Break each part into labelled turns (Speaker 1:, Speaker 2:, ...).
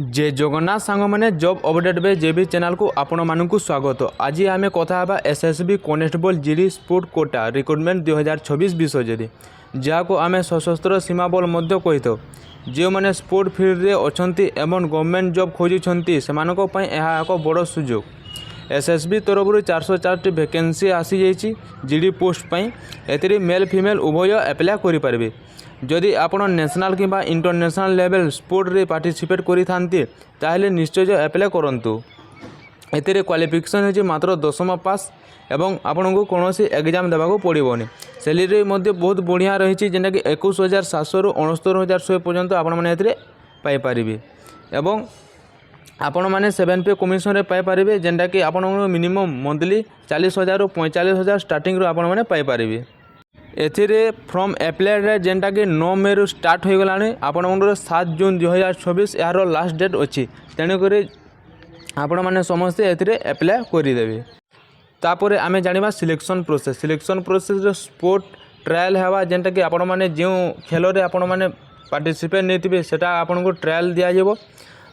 Speaker 1: जय जगन्नाथ सांग मैंने जॉब अपडेट बे जेबी चैनल को आपण मानक स्वागत। आज आम कथा SSB constable GD sport Kota recruitment 2026 विषय जहाँ आम सशस्त्र सीमा बल कही था जो मैंने स्पोर्ट फील्ड रे अछंती एवं गवर्नमेंट जॉब खोजुंट से एक बड़ सुजोग। एसएसबी तरफ 404 वैकेंसी आसी जाइए जीडी पोस्ट पाई एतिर मेल फीमेल उभय एप्लाय करें। जदि आपण नेशनल कि इंटरनेशनल लेवल स्पोर्ट रे पार्टिसिपेट करी थांती ताहले निश्चय एप्लाय करंतु। एतिर क्वालिफिकेशन होची मात्र 10वीं पास एवं आपण को कौन एग्जाम देवाक पड़ोनी। सैलरी बहुत बढ़िया रही जेनटा कि 21,700 रु 69,100 पर्यंत आपण मैंने पाइपर एवं आपण मैंने 7 पे कमिशन रे पाइपर जेनटा कि आपण मिनिमम मंथली 40,000 रु 45,000 स्टार्टिंग रू आपण मैंने पाइपर। एथिरे फ्रॉम एप्लाय जेनटा कि 9 मे रु स्टार्ट हो गलानी आपणकर 7 जून 2024 यार लास्ट डेट अच्छी तेणुक आपण मैंने समस्ते एथिरे एप्लाय करदेवे। तापर आम जाना सिलेक्शन प्रोसेस स्पोर्ट ट्रायल है जेनटा कि आपण मैंने जो खेल रे आपण मैंने पार्टिसिपेट नहीं सेटा आपन को ट्रायल दिज्व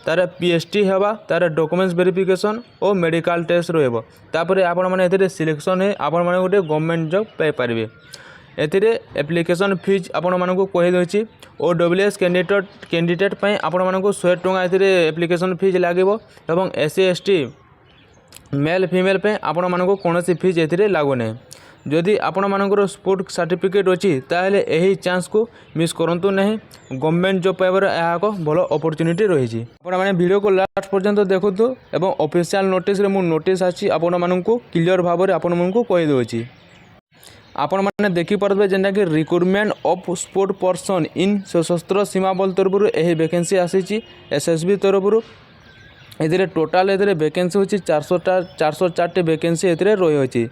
Speaker 1: तार पीएसटी है तार डॉक्यूमेंट्स वेरिफिकेशन और मेडिकल टेस्ट रहा तापर आपण मैंने सिलेक्शन है आपण मैंने गोटे गवर्नमेंट जॉब पाइपर। एथिरे एप्लिकेशन फीस आपण मानक कहीदे OWS कैंडिडेट आपण मानक 100 टंका एथिरे एप्लिकेशन फीस लागिवो एवं SC ST मेल फीमेल पे आपण मानक कौन फीस एथिरे लागो नै। जदि आपण मानकर स्पोर्ट सर्टिफिकेट अच्छी ताहले एही चांस को मिस करंतु नहीं। गवर्नमेंट जॉब पाइबार यह एक भल अपॉर्चुनिटी रही। आपण माने वीडियो को लास्ट पर्यंत देखुतु एवं ऑफिशियल नोटिस रे मु नोटिस आछि आपण मानक क्लियर भाव में आपण मानक कहि दोछि। आपण मैंने देखिपारे जेनटा कि recruitment of sport person in सशस्त्र सीमा बल तरफ यही वैकेंसी आसी एसएसबी तरफ। ए टोटाल ए वैकेंसी होची 404 वैकेंसी ए रही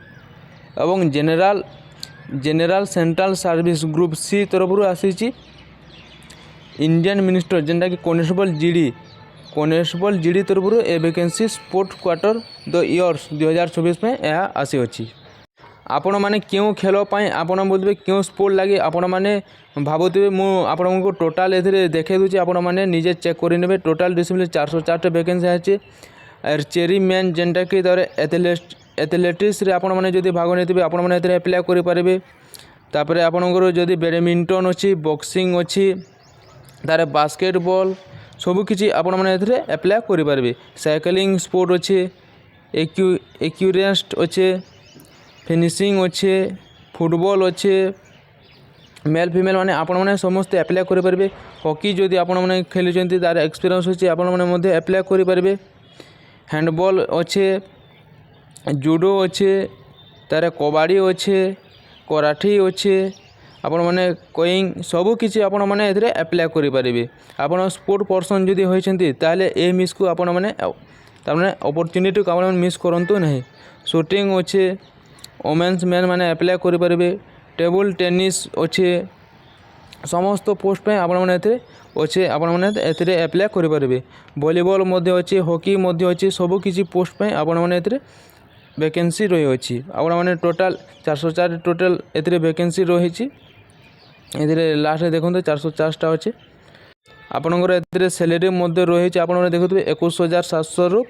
Speaker 1: एवं general central service group C तरफ आसी इंडियन मिनिस्टर जेनटा कि कॉन्स्टेबल जीडी तरफ ए vacancy sport quota the years 2024 में यह आसी अच्छी। आपण माने क्यों खेल पाई आपण बोलबे क्यों स्पोर्ट लगे आपण माने भावुवे मु आपण को टोटाल ए देखे दूची आपण माने निजे चेक कर ने। टोटाल डिसिप्लिन 404 वैकेंसी है। आर्चरी मैन जेनटा कि तार एथलेटिक्स रे आपण माने जदि भाग नहीं आपण माने एथरे अप्लाई करि पारिबे। तापर आपणकर जदि बैडमिंटन अच्छी बॉक्सिंग अच्छी तार बास्केटबॉल सब किछि आपण माने एथरे अप्लाई करि पारिबे। साइकिलिंग स्पोर्ट अच्छे एक्यूरेस्ट अच्छे फिनिशिंग अच्छे फुटबॉल अच्छे मेल फीमेल माने आपण माने समस्त अप्लाई करि पारिबे। हॉकी जदि आपण माने खेलुचंती तार एक्सपीरियंस होची आपण माने मध्ये अप्लाई करि पारिबे। हैंडबॉल अच्छे जूडो अच्छे तार कबाड़ी अच्छे कराठी अच्छे आपण माने कोइंग सब किछि आपण माने एथरे अप्लाई करि पारिबे। आपण स्पोर्ट पर्सन जदि होइचंती ताले ए मिस को आपण माने तारमाने अपॉर्चुनिटी को आपण मिस करंतु नहीं। शूटिंग अच्छे वोमेन्स मैन मैंने अप्लाई करें। टेबल टेनिस अच्छे समस्त पोस्ट पे आपण मैंने अच्छे आपण मैंने एथिरे अप्लाई करें। वॉलीबॉल अच्छे हॉकी अच्छे सब किसी पोस्ट पे आपण मैंने वैकेंसी रही अच्छी। आपण मैंने टोटाल 404 टोटाल एथिरे वैकेंसी रही। लास्ट देखो 404टा अच्छे आपणकर एथिरे सैलरी रही आप देखुए 21,700 रु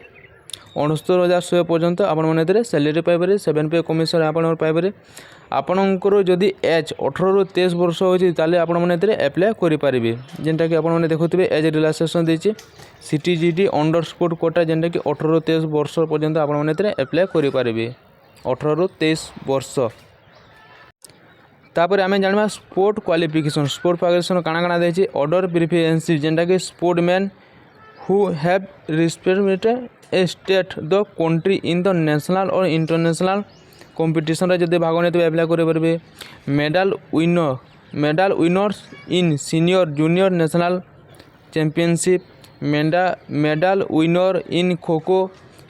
Speaker 1: 69,100 पर्यंत आपण मैंने सैलरी पाइपर। 7 पे कमिशन आपण पाइपर। आपणकर जदि एज 18 रु 23 वर्ष होती ताले आपण मैंने अप्लाई करें। जेनटा कि आपण मैंने देखुए एज रिलैक्सेशन देछि CTGD अंडर स्पोर्ट कोटा जेनटा कि 18 रु 23 वर्ष पर्यंत आपण मैंने अप्लाई करें। 18 रु 23 वर्ष। तापर आम जाना स्पोर्ट क्वालिफिकेशन काଣା देछि ऑर्डर प्रिफरेंस जेनटा कि sport man who have represented A state the country in the national और इंटरनेशनल कंपटीशन रे जदि भाग नहीं अप्लाई करें। Medal winners in senior junior national championship medal winner in kho kho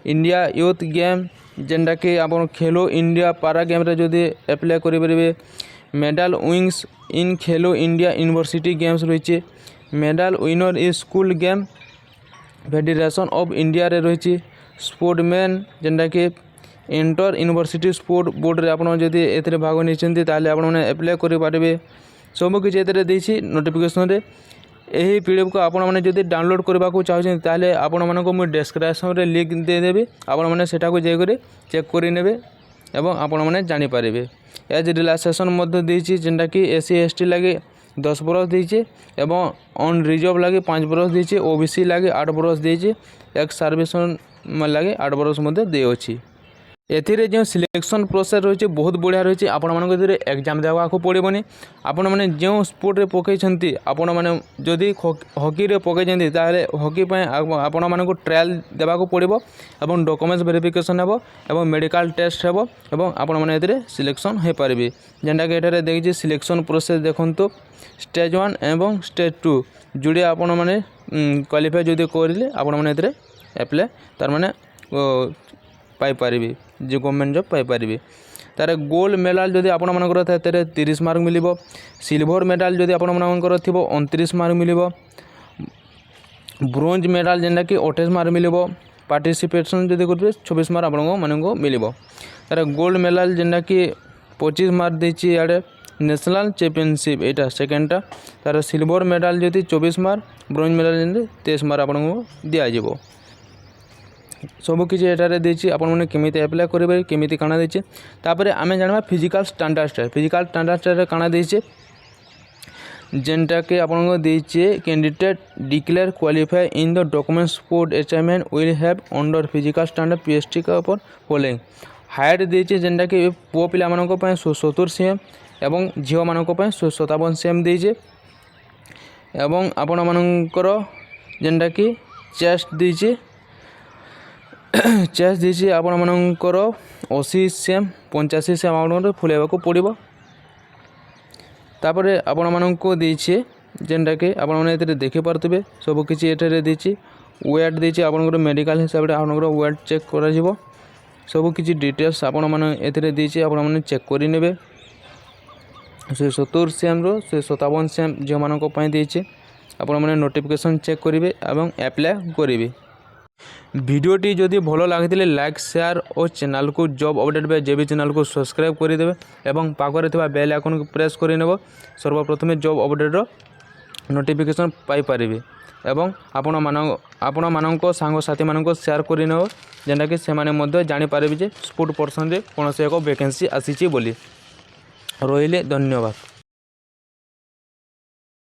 Speaker 1: India youth game जेनटा कि आप खेलो इंडिया पारा गेम रे जदि अप्लाई करें। मेडल विंग्स इन खेलो इंडिया यूनिवर्सिटी गेम्स रही। Medal winner in school game federation of India रे रही। स्पोर्टमैन जेनटा कि इंटर यूनिवर्सिटी स्पोर्ट बोर्ड रे आपण जदि एथिरे भाग नहीं ताले आपण अप्लाई करि पारिबे। सब किछि एथिरे देछि नोटिफिकेशन रे। ଏହି ପିଡ଼ିଏଫ୍କୁ ଆପଣମାନେ ଯଦି ଡାଉନଲୋଡ଼୍ କରିବାକୁ ଚାହୁଁଛନ୍ତି ତାହେଲେ ଆପଣମାନଙ୍କୁ ମୁଁ ଡେସ୍କ୍ରିପ୍ସନ୍ରେ ଲିଙ୍କ୍ ଦେଇଦେବି, ଆପଣମାନେ ସେଠାକୁ ଯାଇକରି ଚେକ୍ କରିନେବେ ଏବଂ ଆପଣମାନେ ଜାଣିପାରିବେ। ଏଜ୍ ରିଲାକ୍ସେସନ୍ ମଧ୍ୟ ଦେଇଛି, ଯେନ୍ଟାକି SC ST ଲାଗି 10 ବରଷ ଦେଇଛି ଏବଂ ଅନ୍ ରିଜର୍ଭ ଲାଗି 5 ବରଷ ଦେଇଛି, OBC ଲାଗି 8 ବରଷ ଦେଇଛି, ଏକ୍ସ ସର୍ଭିସମ୍ୟାନ୍ ଲାଗି 8 ବରଷ ମଧ୍ୟ ଦେଇଅଛି। ଏଥିରେ ଯେଉଁ ସିଲେକ୍ସନ୍ ପ୍ରୋସେସ୍ ରହିଛି ବହୁତ ବଢ଼ିଆ ରହିଛି। ଆପଣମାନଙ୍କୁ ଏଥିରେ ଏକ୍ଜାମ୍ ଦେବାକୁ ପଡ଼ିବନି। ଆପଣମାନେ ଯେଉଁ ସ୍ପୋର୍ଟରେ ପକାଇଛନ୍ତି, ଆପଣମାନେ ଯଦି ହକିରେ ପକାଇଛନ୍ତି ତାହେଲେ ହକି ପାଇଁ ଆପଣମାନଙ୍କୁ ଟ୍ରାଏଲ୍ ଦେବାକୁ ପଡ଼ିବ ଏବଂ ଡକୁମେଣ୍ଟସ୍ ଭେରିଫିକେସନ୍ ହେବ ଏବଂ ମେଡ଼ିକାଲ୍ ଟେଷ୍ଟ ହେବ ଏବଂ ଆପଣମାନେ ଏଥିରେ ସିଲେକ୍ସନ୍ ହୋଇପାରିବେ। ଯେନ୍ଟାକି ଏଠାରେ ଦେଖିଛି ସିଲେକ୍ସନ୍ ପ୍ରୋସେସ୍ ଦେଖନ୍ତୁ, ଷ୍ଟେଜ୍ 1 ଏବଂ ଷ୍ଟେଜ୍ 2 ଯୋଡ଼େ ଆପଣମାନେ କ୍ୱାଲିଫାଏ ଯଦି କରିଲେ ଆପଣମାନେ ଏଥିରେ ଆପ୍ଲାଏ ତାରମାନେ ପାଇପାରିବେ, ଯେ ଗଭର୍ଣ୍ଣମେଣ୍ଟ ଜବ୍ ପାଇପାରିବେ। ତାର ଗୋଲ୍ଡ ମେଡ଼ାଲ୍ ଯଦି ଆପଣମାନଙ୍କର ଥାଏ ତାହେଲେ 30 ମାର୍କ ମିଳିବ। ସିଲଭର ମେଡ଼ାଲ୍ ଯଦି ଆପଣମାନଙ୍କର ଥିବ 29 ମାର୍କ ମିଳିବ। ବ୍ରୋଞ୍ଜ ମେଡ଼ାଲ୍ ଯେନ୍ଟାକି 28 ମାର୍କ ମିଳିବ। ପାର୍ଟିସିପେସନ୍ ଯଦି କରିବେ 24 ମାର୍କ ଆପଣମାନଙ୍କୁ ମିଳିବ। ତାର ଗୋଲ୍ଡ ମେଡ଼ାଲ୍ ଯେନ୍ଟାକି 25 ମାର୍କ ଦେଇଛି ଇଆଡ଼େ। ନ୍ୟାସନାଲ୍ ଚାମ୍ପିଅନସିପ୍ ଏଇଟା ସେକେଣ୍ଡଟା। ତାର ସିଲଭର ମେଡ଼ାଲ୍ ଯଦି 24 ମାର୍କ, ବ୍ରୋଞ୍ଜ ମେଡ଼ାଲ୍ ଯେମିତି 23 ମାର୍କ ଆପଣଙ୍କୁ ଦିଆଯିବ। ସବୁକିଛି ଏଠାରେ ଦେଇଛି, ଆପଣମାନେ କେମିତି ଆପ୍ଲାଏ କରିବେ, କେମିତି କାଣା ଦେଇଛି। ତାପରେ ଆମେ ଜାଣିବା ଫିଜିକାଲ୍ ଷ୍ଟାଣ୍ଡାର୍ଡ଼ଟା। ଫିଜିକାଲ୍ ଷ୍ଟାଣ୍ଡାର୍ଡ଼ରେ କାଣା ଦେଇଛି, ଯେନ୍ଟାକି ଆପଣଙ୍କୁ ଦେଇଛି candidate declare qualify in the document sport achievement will have under physical standard PST upper following. Height ଦେଇଛି ଯେନ୍ଟାକି ପୁଅ ପିଲାମାନଙ୍କ ପାଇଁ 170 cm ଏବଂ ଝିଅମାନଙ୍କ ପାଇଁ 157 cm ଦେଇଛି। ଏବଂ ଆପଣମାନଙ୍କର ଯେନ୍ଟାକି ଚେଷ୍ଟ ଦେଇଛି ଆପଣମାନଙ୍କର 80 cm 85 cm ଆପଣଙ୍କର ଫୁଲେଇବାକୁ ପଡ଼ିବ। ତାପରେ ଆପଣମାନଙ୍କୁ ଦେଇଛି ଯେନ୍ଟାକି ଆପଣମାନେ ଏଥିରେ ଦେଖିପାରୁଥିବେ, ସବୁକିଛି ଏଠାରେ ଦେଇଛି। ୱେଟ୍ ଦେଇଛି, ଆପଣଙ୍କର ମେଡ଼ିକାଲ ହିସାବରେ ଆପଣଙ୍କର ୱେଟ୍ ଚେକ୍ କରାଯିବ। ସବୁକିଛି ଡିଟେଲ୍ସ ଆପଣମାନେ ଏଥିରେ ଦେଇଛି, ଆପଣମାନେ ଚେକ୍ କରିନେବେ। 170 cmରୁ 157 cm ଝିଅମାନଙ୍କ ପାଇଁ ଦେଇଛି। ଆପଣମାନେ ନୋଟିଫିକେସନ୍ ଚେକ୍ କରିବେ ଏବଂ ଆପ୍ଲାଏ କରିବେ। ভিডিওটি যদি ভালো লাগিলে লাইক শেয়ার ও চ্যানেলকে জব অপডেট বা জেবি চ্যানেলকে সবসক্রাইব করেদেবে এবং পাখে থাকা বেল আইকনকে প্রেস করে নেব। সর্বপ্রথমে জব অপডেটর নোটিফিকেসন পাইপারে এবং ଆପଣମାନଙ୍କ ସାଙ୍ଗସାଥିମାନଙ୍କୁ ସେୟାର କରିନେବ, ଯେନ୍ଟାକି ସେମାନେ ମଧ୍ୟ ଜାଣିପାରିବେ ଯେ ସ୍ପୋର୍ଟ ପର୍ସନରେ କୌଣସି ଏକ ଭ୍ୟାକେନ୍ସି ଆସିଛି ବୋଲି। ରହିଲେ ଧନ୍ୟବାଦ।